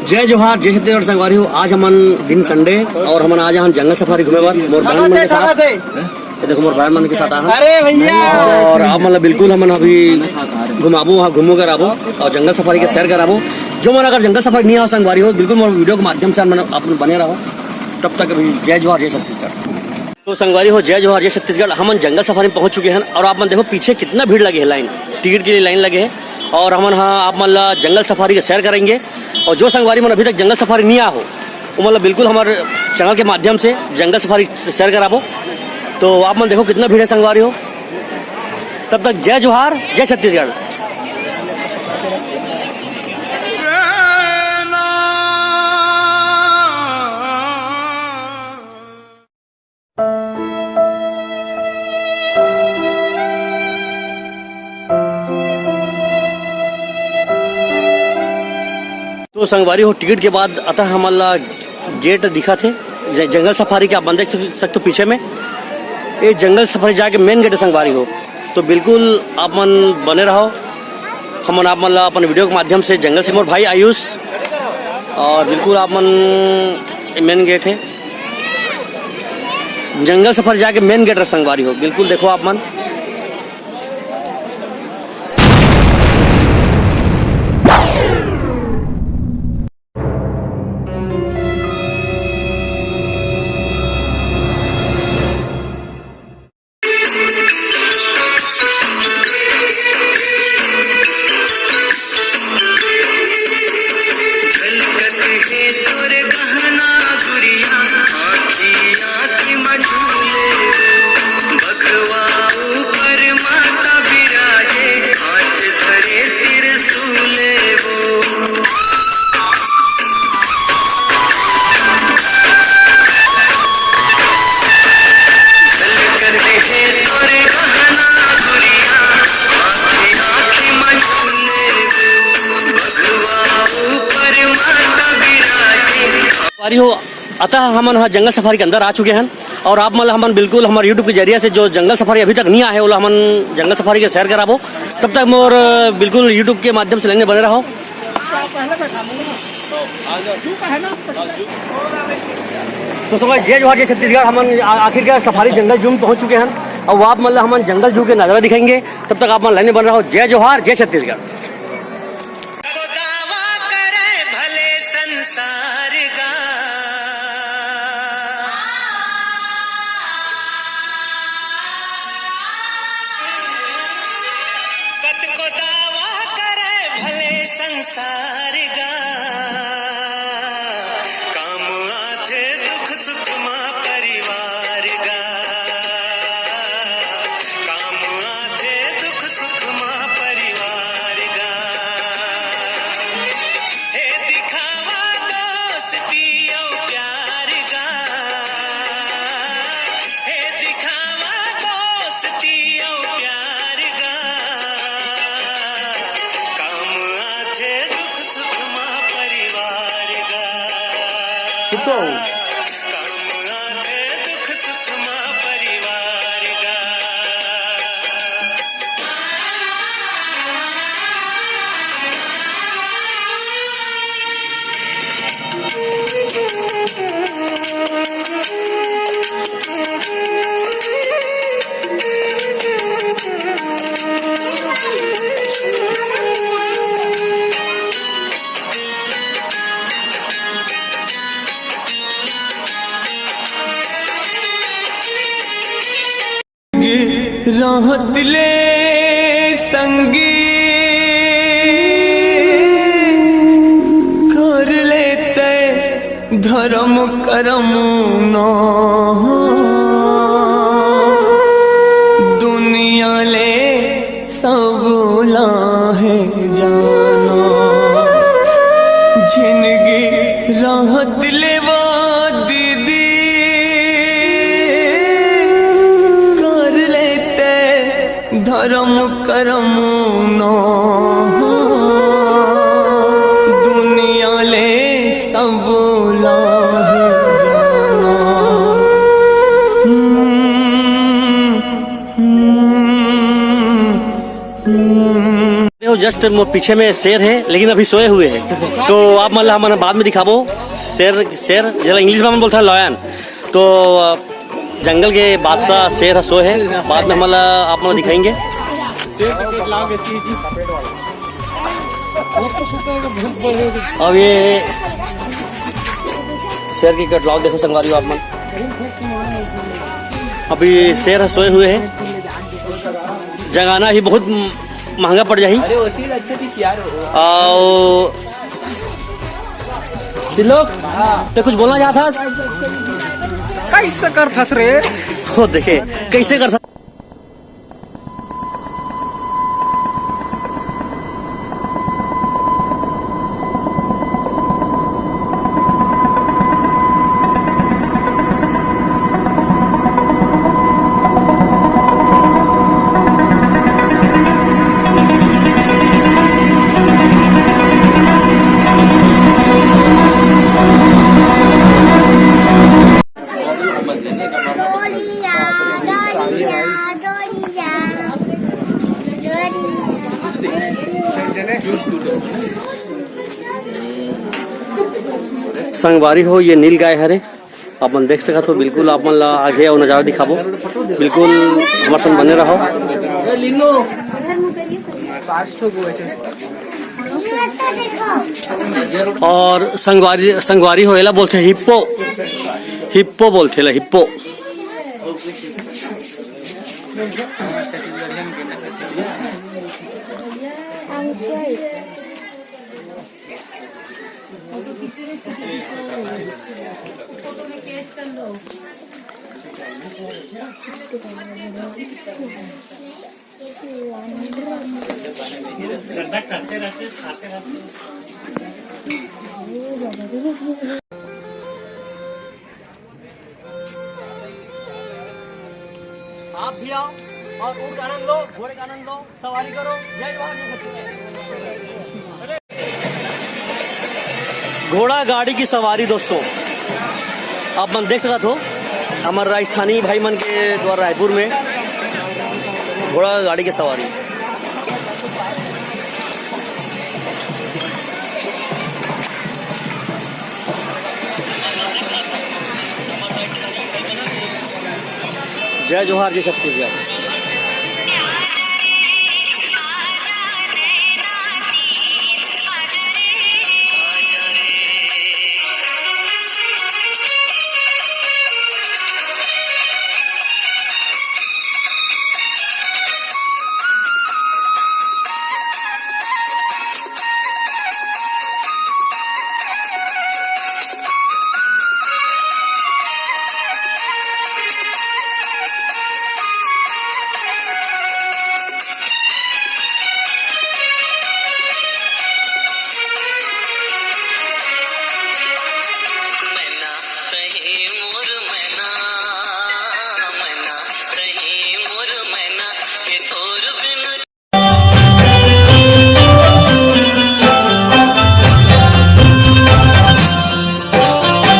जय जोहार जय छत्तीसगढ़ संगवारी हो। आज हमन दिन संडे और हमन आज यहाँ जंगल सफारी घूमे बर मोर बहन मन के साथ। ये देखो मोर बहन मन के साथ आ अरे भैया और आप मतलब बिल्कुल हमन अभी घुमाबो वहाँ घूमो कराबो और जंगल सफारी के सैर कराबो। जो मन अगर जंगल सफारी नहीं हो संगवारी हो बिल्कुल मोर वीडियो के माध्यम से आप बने रहो। तब तक अभी जय जोहार जय छत्तीसगढ़। तो संगवारी हो जय जोहार जय छत्तीसगढ़। हमन जंगल सफारी पहुंच चुके हैं और आप मन देखो पीछे कितना भीड़ लगे है, लाइन टिकट के लिए लाइन लगे है। और हमन हाँ आप मतलब जंगल सफारी का सैर करेंगे। और जो संगवारी मन अभी तक जंगल सफारी नहीं आ हो वो मतलब बिल्कुल हमारे चैनल के माध्यम से जंगल सफारी सैर कराबो। तो आप मन देखो कितना भीड़ है संगवारी हो। तब तक जय जोहार जय छत्तीसगढ़। तो संगवारी हो टिकट के बाद अतः हमारा गेट दिखा थे जंगल सफारी के। आप देख सकते हो पीछे में ये जंगल सफारी जाके मेन गेट है संगवारी हो। तो बिल्कुल आप मन बने रहो। हमन आप मतलब अपन वीडियो के माध्यम से जंगल से मोर भाई आयुष और बिल्कुल आप मन मेन गेट है जंगल सफारी जाके मेन गेट है संगवारी हो। बिल्कुल देखो आप मन हो। अतः हम जंगल सफारी के अंदर आ चुके हैं और आप मतलब हमन बिल्कुल हमारे यूट्यूब के जरिए से जो जंगल सफारी अभी तक नहीं आए वो हमन जंगल सफारी के सैर कराबो। तब तक मोर बिल्कुल यूट्यूब के माध्यम से लेने बने रहो। तो समझ जय जोहार जय छत्तीसगढ़। हमन आखिरकार सफारी जंगल जू में पहुंच चुके हैं और आप मतलब हमन जंगल जू के नजारा दिखाएंगे। तब तक आप मन लेने बने रहो। जय जोहार जय छत्तीसगढ़। संसार गा काम आथे दुख सुख माँ परिवार गा काम आथे दुख सुख माँ परिवार गा हे दिखावा दोस्ती और प्यार गा हे दिखावा दोस्ती और प्यार गा दुख सुख माँ परिवार गा। राहत ले संगी कर लेते धर्म करम न दुनिया ले सब लाहे जाना जिंदगी राहत ले वो दीदी धर्म करम न दुनिया ले सब लाहे जाना। जस्ट पीछे में शेर है, लेकिन अभी सोए हुए हैं। तो आप मतलब हमारे बाद में दिखाबो शेर शेर जरा इंग्लिश में हम बोलते हैं लॉयन। तो जंगल के बादशाह शेर सोए है, बाद में हम आप मतलब दिखाएंगे। अब ये शेर की कैटलॉग देखो संगवारी आप मन। अभी शेर सोए हुए हैं, जगाना ही बहुत महंगा पड़ जाही। और लोग तो कुछ बोलना चाहता कैसे कर थस रे? हो देखे कैसे कर संगवारी हो। ये नील गाय हरे आप मन देख सकत हो। बिल्कुल आप मन ला आगे और नजारा दिखाबो, बिल्कुल हमारे संग बने रहो। और संगवारी हो एला बोलते हिप्पो, हिप्पो बोलते ला हिप्पो। आप भी आओ और ऊँट आनंद लो, घोड़े का आनंद लो, सवारी करो। जय जवाहर जय किसान। घोड़ा गाड़ी की सवारी दोस्तों आप मन देख सकते हो। हमारे राजस्थानी भाई मन के द्वारा रायपुर में घोड़ा गाड़ी की सवारी। जय जोहार जय छत्तीसगढ़। मोर